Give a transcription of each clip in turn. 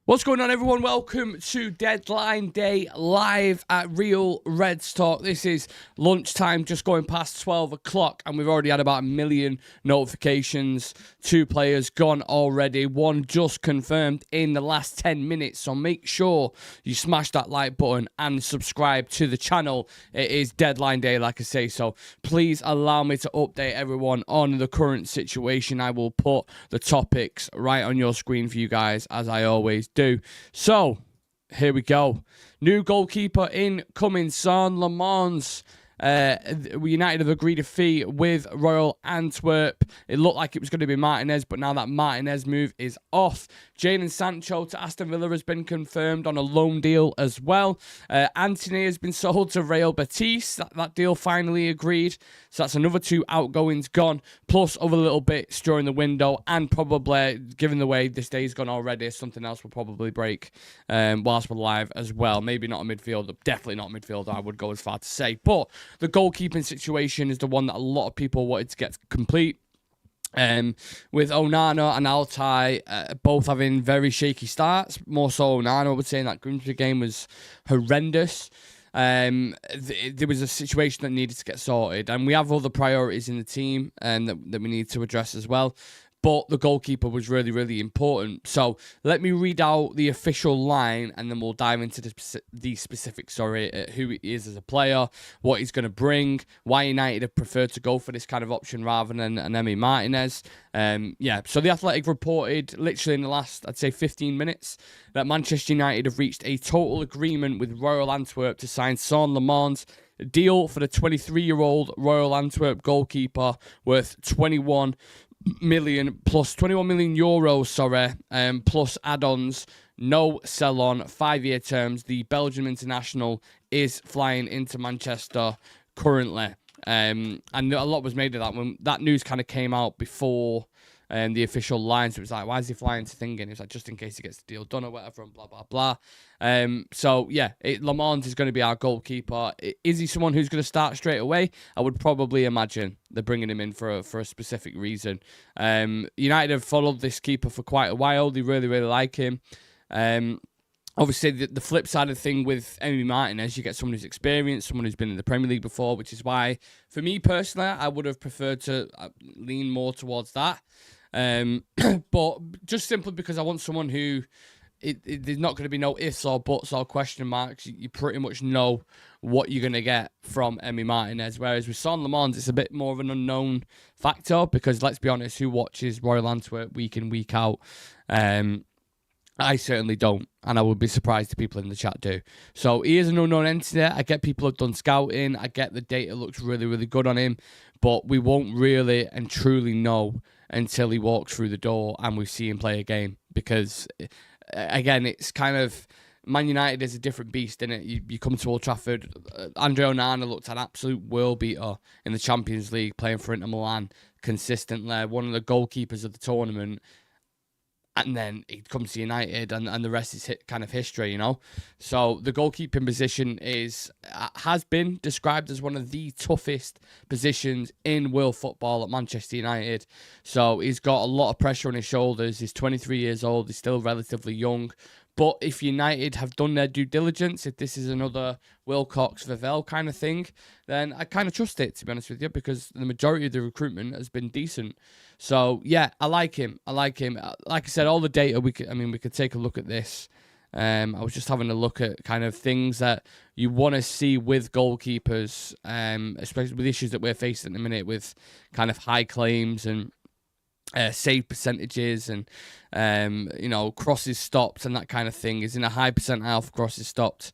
What's going on, everyone? Welcome to Deadline Day live at Real Reds Talk. This is lunchtime, just going past 12 o'clock, and we've already had about 1 million notifications. 2 players gone already, 1 just confirmed in the last 10 minutes. So make sure you smash that like button and subscribe to the channel. It is Deadline Day, like I say, so please allow me to update everyone on the current situation. I will put the topics right on your screen for you guys, as I always do. So, here we go. New goalkeeper incoming, Lammens. United have agreed a fee with Royal Antwerp. It looked like it was going to be Martinez, but now that Martinez move is off. Jadon Sancho to Aston Villa has been confirmed on a loan deal as well. Antony has been sold to Real Betis. That deal finally agreed. So that's another 2 outgoings gone, plus other little bits during the window, and probably, given the way this day's gone already, something else will probably break whilst we're live as well. Maybe not a midfielder, definitely not a midfielder, I would go as far to say. But the goalkeeping situation is the one that a lot of people wanted to get complete. With Onana and Altay both having very shaky starts. More so Onana, I would say, in that Grimsby game was horrendous. There was a situation that needed to get sorted, and we have other priorities in the team that we need to address as well. But the goalkeeper was really, really important. So let me read out the official line, and then we'll dive into the specifics, who he is as a player, what he's going to bring, why United have preferred to go for this kind of option rather than an Emi Martinez. So The Athletic reported literally in the last, I'd say, 15 minutes that Manchester United have reached a total agreement with Royal Antwerp to sign Lammens. A deal for the 23-year-old Royal Antwerp goalkeeper worth 21 million euros, plus add-ons, no sell-on, 5-year terms. The Belgian international is flying into Manchester currently, and a lot was made of that when that news kind of came out before the official line. So it was like, why is he flying to Thingen? It was like, just in case he gets the deal done or whatever, and blah, blah, blah. Lammens is going to be our goalkeeper. Is he someone who's going to start straight away? I would probably imagine they're bringing him in for a specific reason. United have followed this keeper for quite a while. They really, really like him. Obviously, the flip side of the thing with Emi Martinez, you get someone who's experienced, someone who's been in the Premier League before, which is why, for me personally, I would have preferred to lean more towards that. But just simply because I want someone who, there's not going to be no ifs or buts or question marks. You pretty much know what you're going to get from Emi Martinez. Whereas with Lammens, it's a bit more of an unknown factor because, let's be honest, who watches Royal Antwerp week in, week out? I certainly don't, and I would be surprised if people in the chat do. So he is an unknown entity. I get people have done scouting. I get the data looks really, really good on him, but we won't really and truly know until he walks through the door and we see him play a game. Because, again, it's kind of, Man United is a different beast, innit? You come to Old Trafford. Andre Onana looked an absolute world beater in the Champions League, playing for Inter Milan consistently. One of the goalkeepers of the tournament. And then he comes to United, and the rest is kind of history, you know. So the goalkeeping position has been described as one of the toughest positions in world football at Manchester United. So he's got a lot of pressure on his shoulders. He's 23 years old. He's still relatively young. But if United have done their due diligence, if this is another Wilcox-Vavell kind of thing, then I kind of trust it, to be honest with you, because the majority of the recruitment has been decent. So, yeah, I like him. Like I said, all the data, we could take a look at this. I was just having a look at kind of things that you want to see with goalkeepers, especially with issues that we're facing at the minute with kind of high claims and save percentages and crosses stopped and that kind of thing. Is in a high percentile for crosses stopped.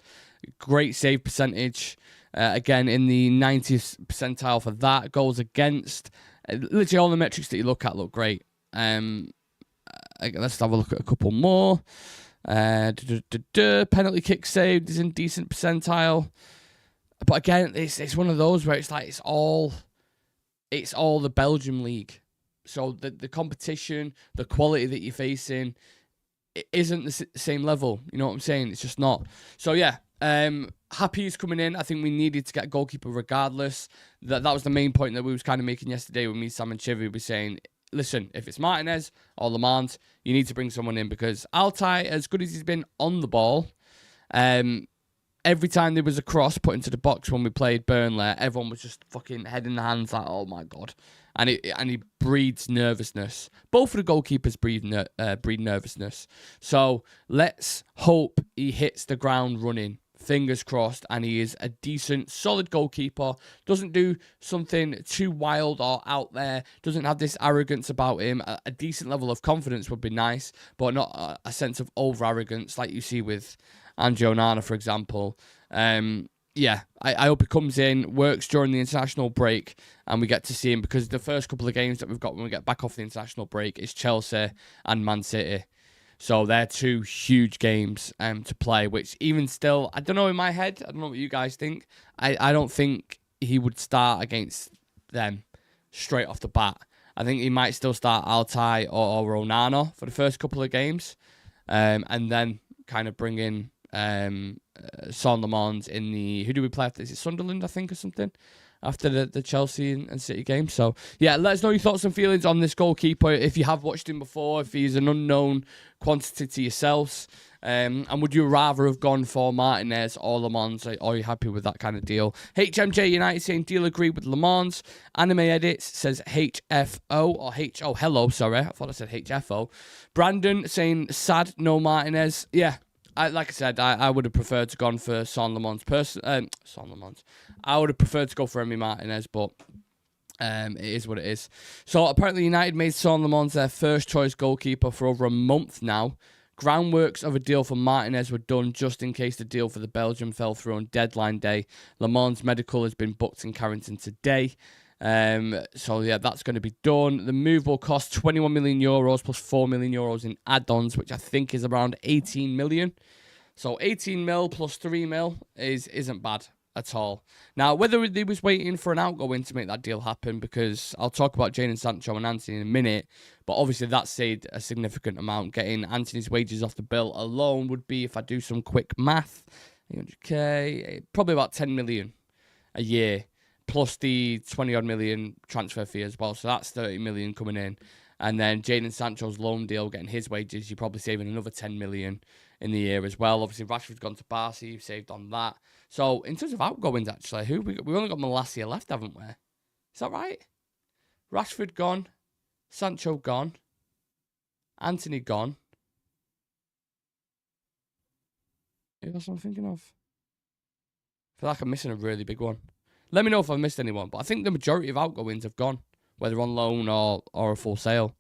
Great save percentage, again in the 90th percentile for that. Goals against, literally all the metrics that you look at look great. Let's have a look at a couple more. Penalty kick saved is in decent percentile, but again it's one of those where it's like it's all the Belgium league. So the competition, the quality that you're facing, it isn't the same level. You know what I'm saying? It's just not. So yeah, happy he's coming in. I think we needed to get a goalkeeper regardless. That was the main point that we was kind of making yesterday with me, Sam and Chivy. We were saying listen, if it's Martinez or Lammens, you need to bring someone in, because Altay, as good as he's been on the ball, every time there was a cross put into the box when we played Burnley, everyone was just fucking head in the hands like, oh my God. And he breeds nervousness. Both of the goalkeepers breed nervousness. So let's hope he hits the ground running. Fingers crossed. And he is a decent, solid goalkeeper. Doesn't do something too wild or out there. Doesn't have this arrogance about him. A decent level of confidence would be nice, but not a sense of over-arrogance like you see with Angio Onana, for example. Yeah, I hope he comes in, works during the international break, and we get to see him, because the first couple of games that we've got when we get back off the international break is Chelsea and Man City. So they're two huge games to play, which even still, I don't know in my head, I don't know what you guys think, I don't think he would start against them straight off the bat. I think he might still start Altay or Onana for the first couple of games, and then kind of bring in Son Lammens in the... Who do we play after? Is it Sunderland, I think, or something? After the Chelsea and City game. So, yeah, let us know your thoughts and feelings on this goalkeeper. If you have watched him before, if he's an unknown quantity to yourselves. And would you rather have gone for Martinez or Lammens? Or are you happy with that kind of deal? HMJ United saying deal agreed with Lammens. Anime Edits says HFO or HO. Hello, sorry. I thought I said HFO. Brandon saying sad, no Martinez. Yeah. Like I said, I would have preferred to gone for Son Lammens. Son Lammens. I would have preferred to go for Emi Martinez, but it is what it is. So apparently United made Son Lammens their first choice goalkeeper for over a month now. Groundworks of a deal for Martinez were done just in case the deal for the Belgium fell through on deadline day. Lammens' medical has been booked in Carrington today. So yeah, that's going to be done. The move will cost 21 million euros plus 4 million euros in add-ons, which I think is around 18 million. So 18 mil plus 3 mil isn't bad at all. Now, whether he was waiting for an outgoing to make that deal happen, because I'll talk about Jadon Sancho and Antony in a minute, but obviously that saved a significant amount. Getting Antony's wages off the bill alone would be, if I do some quick math, 800k, probably about 10 million a year. Plus the 20-odd million transfer fee as well. So that's 30 million coming in. And then Jadon Sancho's loan deal, getting his wages, you're probably saving another 10 million in the year as well. Obviously, Rashford's gone to Barca, you've saved on that. So in terms of outgoings, actually, we only got Malacia left, haven't we? Is that right? Rashford gone. Sancho gone. Antony gone. Who else am I thinking of? I feel like I'm missing a really big one. Let me know if I've missed anyone, but I think the majority of outgoings have gone, whether on loan or a full sale.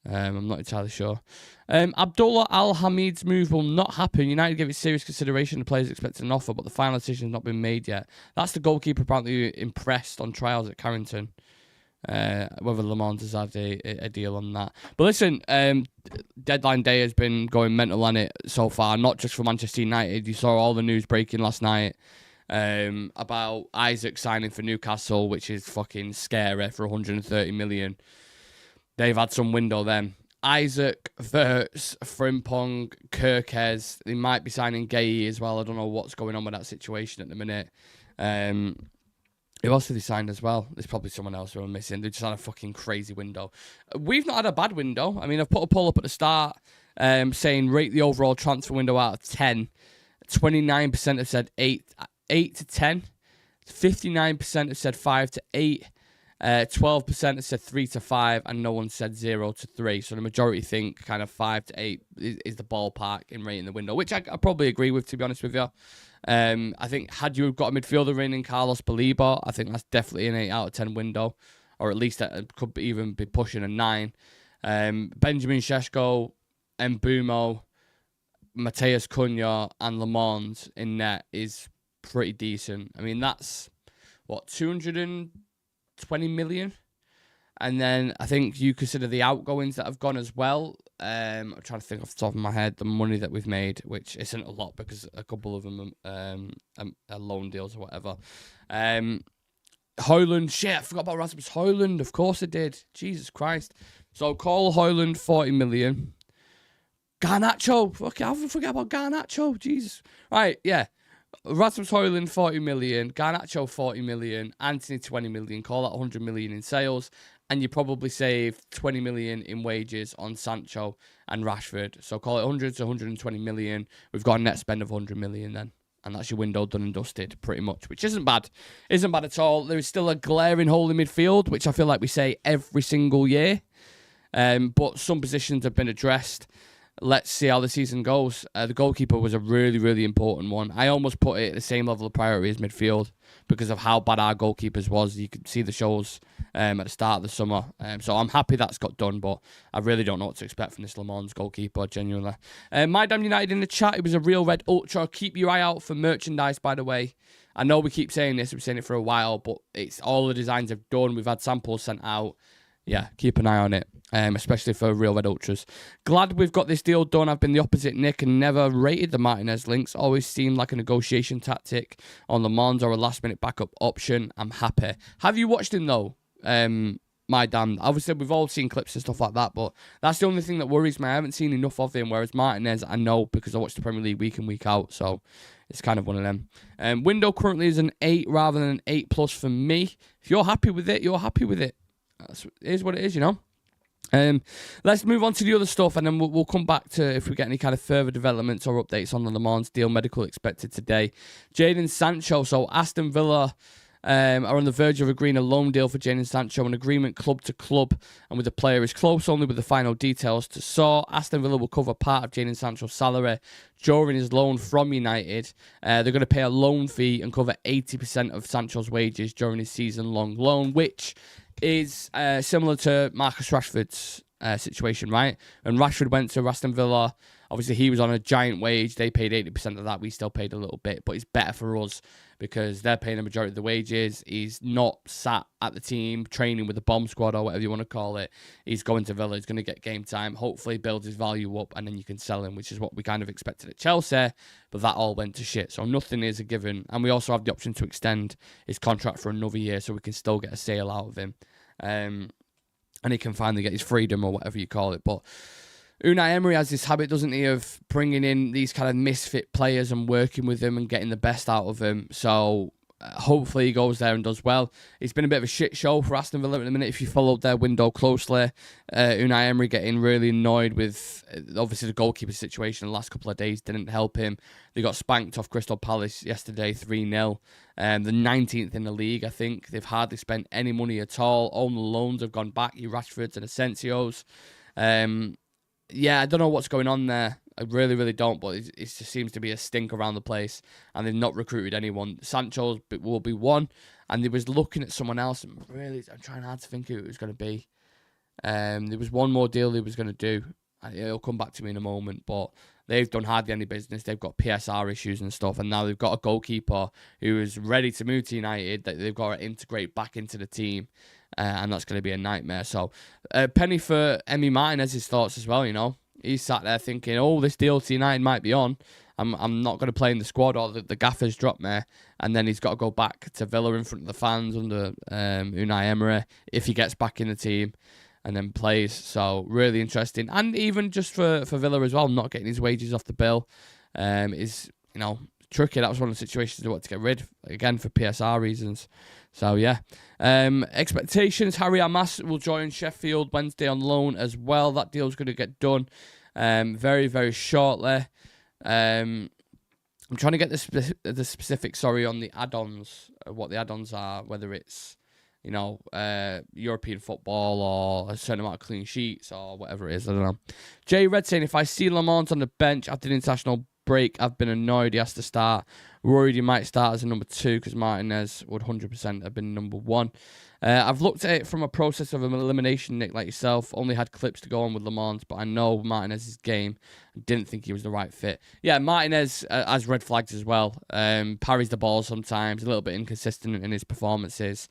I'm not entirely sure. Abdullah Al-Hamid's move will not happen. United gave it serious consideration. The players expected an offer, but the final decision has not been made yet. That's the goalkeeper apparently impressed on trials at Carrington. Whether Lammens has had a deal on that. But listen, deadline day has been going mental on it so far, not just for Manchester United. You saw all the news breaking last night. About Isaac signing for Newcastle, which is fucking scary, for 130 million. They've had some window then. Isaac, Verts, Frimpong, Kirkes. They might be signing Gay as well. I don't know what's going on with that situation at the minute. Who else did they sign as well? There's probably someone else who I'm missing. They just had a fucking crazy window. We've not had a bad window. I mean, I've put a poll up at the start saying rate the overall transfer window out of 10. 29% have said 8 to 10. 59% have said 5 to 8. 12% have said 3 to 5, and no one said 0 to 3. So the majority think kind of 5 to 8 is the ballpark in rating the window, which I probably agree with, to be honest with you. I think had you got a midfielder in Carlos Baliba, I think that's definitely an 8 out of 10 window, or at least that could even be pushing a 9. Benjamin Šeško, Mbumo, Mateus Cunha, and Lammens in net is pretty decent. I mean, that's, 220 million? And then I think you consider the outgoings that have gone as well. I'm trying to think off the top of my head the money that we've made, which isn't a lot because a couple of them are loan deals or whatever. Højlund, shit, I forgot about Rasmus Højlund. Of course I did. Jesus Christ. So Cole Højlund, 40 million. Garnacho. Okay, I forget about Garnacho. Jesus. Right, yeah. Rasmus Højlund, 40 million. Garnacho, 40 million. Antony, 20 million. Call that 100 million in sales. and you probably save 20 million in wages on Sancho and Rashford. So call it 100 to 120 million. We've got a net spend of 100 million then. And that's your window done and dusted, pretty much, which isn't bad. Isn't bad at all. There is still a glaring hole in midfield, which I feel like we say every single year. But some positions have been addressed. Let's see how the season goes. The goalkeeper was a really, really important one. I almost put it at the same level of priority as midfield because of how bad our goalkeepers was. You could see the shows at the start of the summer. So I'm happy that's got done, but I really don't know what to expect from this Lammens goalkeeper, genuinely. My Damn United in the chat, it was a real red ultra. Keep your eye out for merchandise, by the way. I know we keep saying this, we've saying it for a while, but it's all the designs have done. We've had samples sent out. Yeah, keep an eye on it, especially for Real Red Ultras. Glad we've got this deal done. I've been the opposite Nick and never rated the Martinez links. Always seemed like a negotiation tactic on Le Mans or a last-minute backup option. I'm happy. Have you watched him, though? My damn. Obviously, we've all seen clips and stuff like that, but that's the only thing that worries me. I haven't seen enough of him, whereas Martinez, I know because I watch the Premier League week in, week out, so it's kind of one of them. Window currently is an 8 rather than an 8+ for me. If you're happy with it, you're happy with it. It is what it is, you know. Let's move on to the other stuff, and then we'll come back to if we get any kind of further developments or updates on the Le Mans deal. Medical expected today. Jadon Sancho. So Aston Villa are on the verge of agreeing a loan deal for Jadon Sancho. An agreement club to club and with the player is close, only with the final details to sort. Aston Villa will cover part of Jadon Sancho's salary during his loan from United. They're going to pay a loan fee and cover 80% of Sancho's wages during his season-long loan, which is similar to Marcus Rashford's situation, right? When Rashford went to Aston Villa, obviously he was on a giant wage. They paid 80% of that. We still paid a little bit, but it's better for us because they're paying the majority of the wages. He's not sat at the team training with the bomb squad or whatever you want to call it. He's going to Villa. He's going to get game time. Hopefully build his value up and then you can sell him, which is what we kind of expected at Chelsea, but that all went to shit. So nothing is a given. And we also have the option to extend his contract for another year so we can still get a sale out of him. And he can finally get his freedom or whatever you call it. But Unai Emery has this habit, doesn't he, of bringing in these kind of misfit players and working with them and getting the best out of them. So hopefully he goes there and does well. It's been a bit of a shit show for Aston Villa at the minute. If you followed their window closely, Unai Emery getting really annoyed with, obviously, the goalkeeper situation the last couple of days didn't help him. They got spanked off Crystal Palace yesterday, 3-0. The 19th in the league, I think. They've hardly spent any money at all. All the loans have gone back, your Rashfords and Asensios. Yeah, I don't know what's going on there. I really, really don't, but it just seems to be a stink around the place, and they've not recruited anyone. Sancho will be one, and they was looking at someone else, and really, I'm trying hard to think who it was going to be. There was one more deal they was going to do. It'll come back to me in a moment, but they've done hardly any business. They've got PSR issues and stuff, and now they've got a goalkeeper who is ready to move to United that they've got to integrate back into the team, and that's going to be a nightmare. So, penny for Emi Martinez's thoughts as well, you know. He's sat there thinking, oh, this deal to United might be on. I'm not going to play in the squad, or the gaffer's dropped me. And then he's got to go back to Villa in front of the fans under Unai Emery if he gets back in the team and then plays. So really interesting. And even just for Villa as well, not getting his wages off the bill is, you know, tricky. That was one of the situations they want to get rid of, again, for PSR reasons. So, yeah. Expectations, Harry Amas will join Sheffield Wednesday on loan as well. That deal's going to get done very, very shortly. I'm trying to get the specifics, on the add-ons, what the add-ons are, whether it's, you know, European football or a certain amount of clean sheets or whatever it is. I don't know. Jay Red saying, if I see Lammens on the bench after the international break, I've been annoyed he has to start. Worried he might start as a number 2 because Martinez would 100% have been number 1. I've looked at it from a process of elimination, Nick, like yourself. Only had clips to go on with Lammens, but I know Martinez's game. Didn't think he was the right fit. Yeah, Martinez has red flags as well. Parries the ball sometimes, a little bit inconsistent in his performances.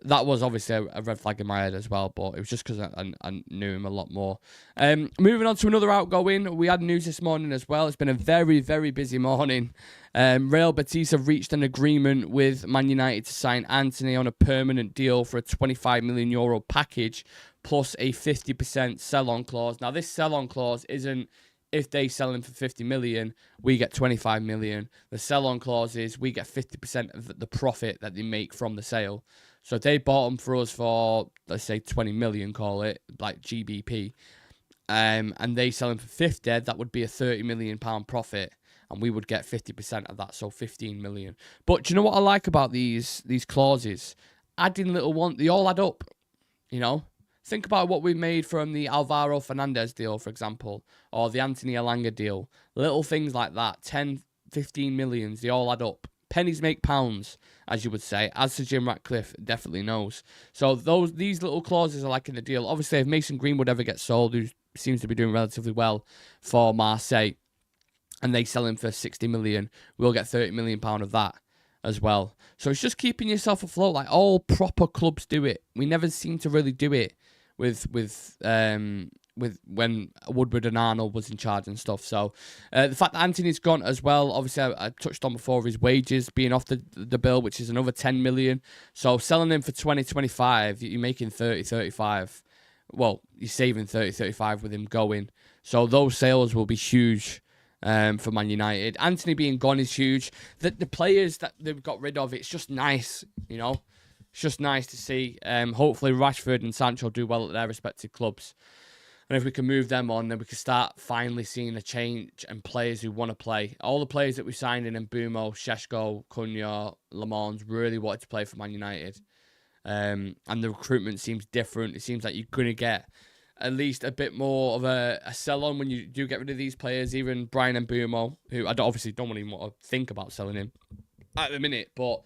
That was obviously a red flag in my head as well, but it was just because I knew him a lot more. Moving on to another outgoing, we had news this morning as well. It's been a very, very busy morning. Real Betis have reached an agreement with Man United to sign Antony on a permanent deal for a €25 million package plus a 50% sell-on clause. Now, this sell-on clause isn't if they sell him for 50 million, we get 25 million. The sell-on clause is we get 50% of the profit that they make from the sale. So if they bought him for us for let's say 20 million, call it, like GBP, and they sell him for 50, that would be a £30 million profit, and we would get 50% of that, so 15 million. But do you know what I like about these clauses? Adding little one, they all add up, you know? Think about what we made from the Alvaro Fernandez deal, for example, or the Antony Elanga deal. Little things like that, 10, 15 millions, they all add up. Pennies make pounds, as you would say, as Sir Jim Ratcliffe definitely knows. So these little clauses are like in the deal. Obviously, if Mason Greenwood ever gets sold, who seems to be doing relatively well for Marseille, and they sell him for 60 million, we'll get £30 million of that as well. So it's just keeping yourself afloat. Like all proper clubs do it. We never seem to really do it with when Woodward and Arnold was in charge and stuff. So the fact that Antony's gone as well, obviously I touched on before his wages being off the bill, which is another 10 million. So selling him for 20, 25, you're making 30, 35. Well, you're saving 30, 35 with him going. So those sales will be huge for Man United. Antony being gone is huge. The players that they've got rid of, it's just nice, you know. It's just nice to see. Hopefully Rashford and Sancho do well at their respective clubs. And if we can move them on, then we can start finally seeing a change and players who want to play. All the players that we signed in Mbeumo, Šeško, Cunha, Lammens really wanted to play for Man United. And the recruitment seems different. It seems like you're going to get at least a bit more of a sell-on when you do get rid of these players. Even Brian Mbeumo, who I obviously don't even want to think about selling him at the minute. But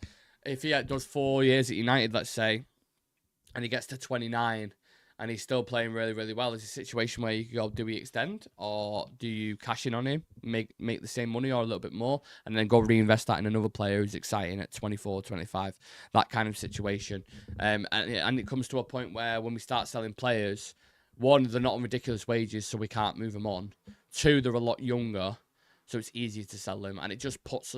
if he does 4 years at United, let's say, and he gets to 29... and he's still playing really, really well, there's a situation where you can go, do we extend or do you cash in on him, make the same money or a little bit more, and then go reinvest that in another player who's exciting at 24, 25, that kind of situation. And it comes to a point where when we start selling players, one, they're not on ridiculous wages, so we can't move them on. Two, they're a lot younger, so it's easier to sell them, and it just puts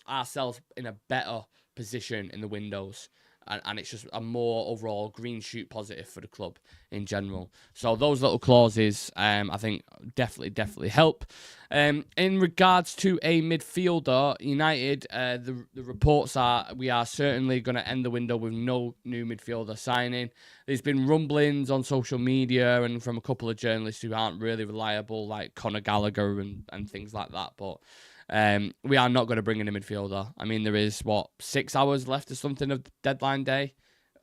ourselves in a better position in the windows. And it's just a more overall green shoot positive for the club in general. So those little clauses, I think, definitely help. In regards to a midfielder, United, the reports are we are certainly going to end the window with no new midfielder signing. There's been rumblings on social media and from a couple of journalists who aren't really reliable, like Conor Gallagher and things like that. But we are not going to bring in a midfielder. I mean, there is, 6 hours left or something of deadline day.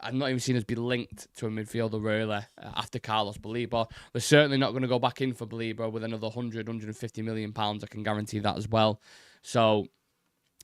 I've not even seen us be linked to a midfielder, really, after Carlos Baleba. We're certainly not going to go back in for Baleba with another 150 million pounds. I can guarantee that as well. So,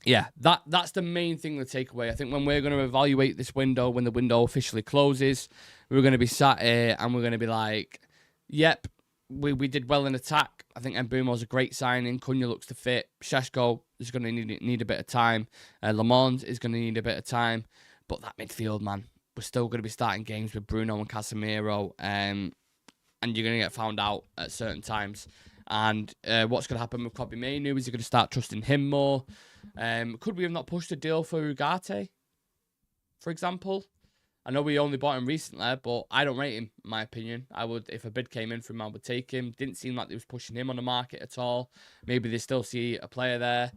yeah, that's the main thing to take away. I think when we're going to evaluate this window, when the window officially closes, we're going to be sat here and we're going to be like, yep, we did well in attack. I think Mbeumo's a great signing. Cunha looks to fit. Šeško is going to need a bit of time. Lammens is going to need a bit of time. But that midfield, man, we're still going to be starting games with Bruno and Casemiro. And you're going to get found out at certain times. And what's going to happen with Kobbie Mainoo? Is he going to start trusting him more? Could we have not pushed a deal for Ugarte, for example? I know we only bought him recently, but I don't rate him, in my opinion. I would, if a bid came in for him, I would take him. Didn't seem like they was pushing him on the market at all. Maybe they still see a player there.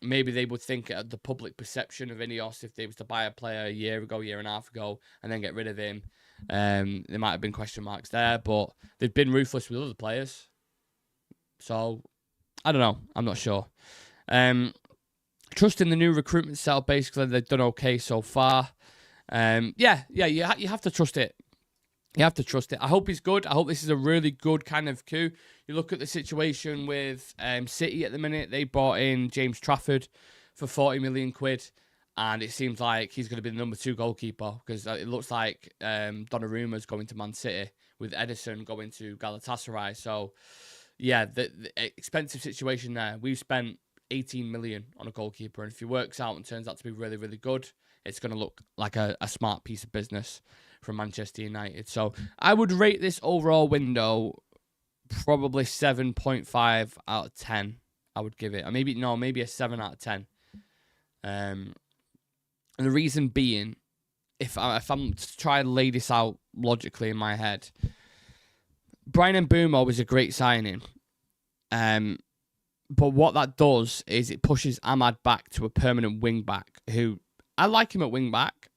Maybe they would think of the public perception of Ineos if they was to buy a player a year and a half ago, and then get rid of him. There might have been question marks there, but they've been ruthless with other players. So, I don't know. I'm not sure. Trusting the new recruitment setup, basically, they've done okay so far. You have to trust it. You have to trust it. I hope he's good. I hope this is a really good kind of coup. You look at the situation with City at the minute. They bought in James Trafford for 40 million quid, and it seems like he's going to be the number 2 goalkeeper because it looks like Donnarumma's going to Man City with Edison going to Galatasaray. So, yeah, the expensive situation there. We've spent 18 million on a goalkeeper, and if he works out and turns out to be really, really good, it's going to look like a smart piece of business from Manchester United. So I would rate this overall window probably 7.5 out of 10. I would give it. Or maybe a 7 out of 10. And the reason being, if I'm to try and lay this out logically in my head, Brian Mbeumo was a great signing. But what that does is it pushes Ahmad back to a permanent wing back who, I like him at wing back.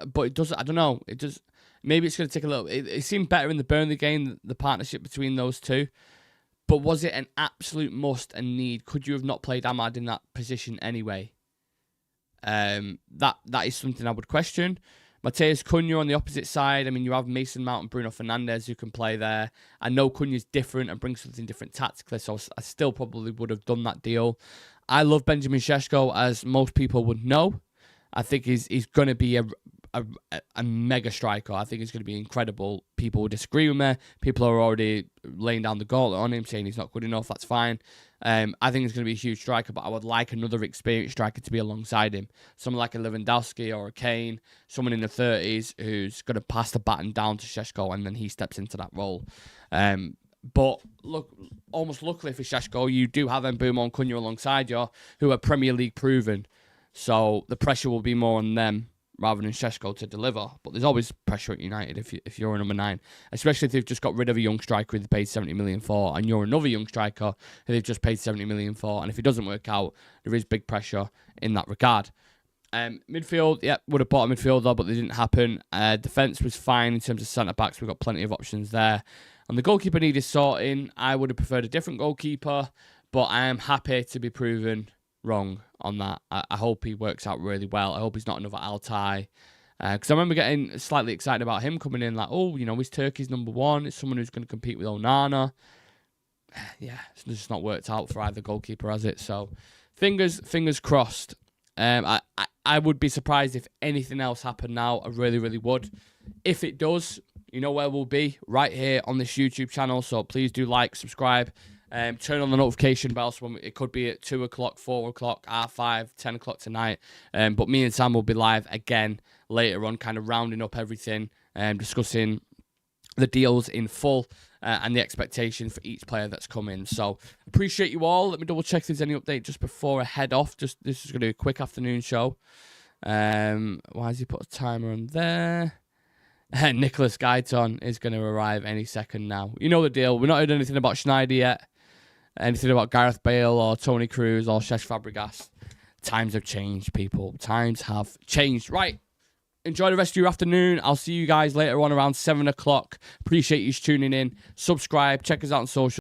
but it doesn't. I don't know. It just maybe it's going to take a little. It seemed better in the Burnley game, the partnership between those two. But was it an absolute must and need? Could you have not played Ahmad in that position anyway? That is something I would question. Mateus Cunha on the opposite side. I mean, you have Mason Mount and Bruno Fernandes who can play there. I know Cunha's different and brings something different tactically, so I still probably would have done that deal. I love Benjamin Šeško, as most people would know. I think he's going to be a mega striker. I think he's going to be incredible. People will disagree with me. People are already laying down the gauntlet on him, saying he's not good enough. That's fine. I think he's going to be a huge striker, but I would like another experienced striker to be alongside him. Someone like a Lewandowski or a Kane, someone in the 30s who's going to pass the baton down to Šeško, and then he steps into that role. But look, almost luckily for Šeško, you do have Mbeumo and Cunha alongside you, who are Premier League proven. So the pressure will be more on them rather than Šeško to deliver. But there's always pressure at United if you're a number 9, especially if they've just got rid of a young striker who they've paid 70 million for, and you're another young striker who they've just paid 70 million for. And if it doesn't work out, there is big pressure in that regard. Midfield, would have bought a midfielder, but they didn't happen. Defence was fine in terms of centre-backs. We've got plenty of options there. And the goalkeeper needed sorting. I would have preferred a different goalkeeper, but I am happy to be proven wrong on that. I hope he works out really well. I hope he's not another Altay. Because I remember getting slightly excited about him coming in, like, oh, he's Turkey's number 1. It's someone who's going to compete with Onana. Yeah, it's just not worked out for either goalkeeper, has it? So, fingers crossed. I would be surprised if anything else happened now. I really, really would. If it does, you know where we'll be, right here on this YouTube channel. So please do like, subscribe, turn on the notification bell. So it could be at 2 o'clock, 4 o'clock, R5, 10 o'clock tonight. But me and Sam will be live again later on, kind of rounding up everything, discussing the deals in full and the expectations for each player that's come in. So appreciate you all. Let me double check if there's any update just before I head off. This is going to be a quick afternoon show. Why has he put a timer on there? Nicholas Guyton is going to arrive any second now. You know the deal. We've not heard anything about Schneider yet. Anything about Gareth Bale or Toni Kroos or Cesc Fabregas. Times have changed, people. Times have changed. Right. Enjoy the rest of your afternoon. I'll see you guys later on around 7 o'clock. Appreciate you tuning in. Subscribe. Check us out on social.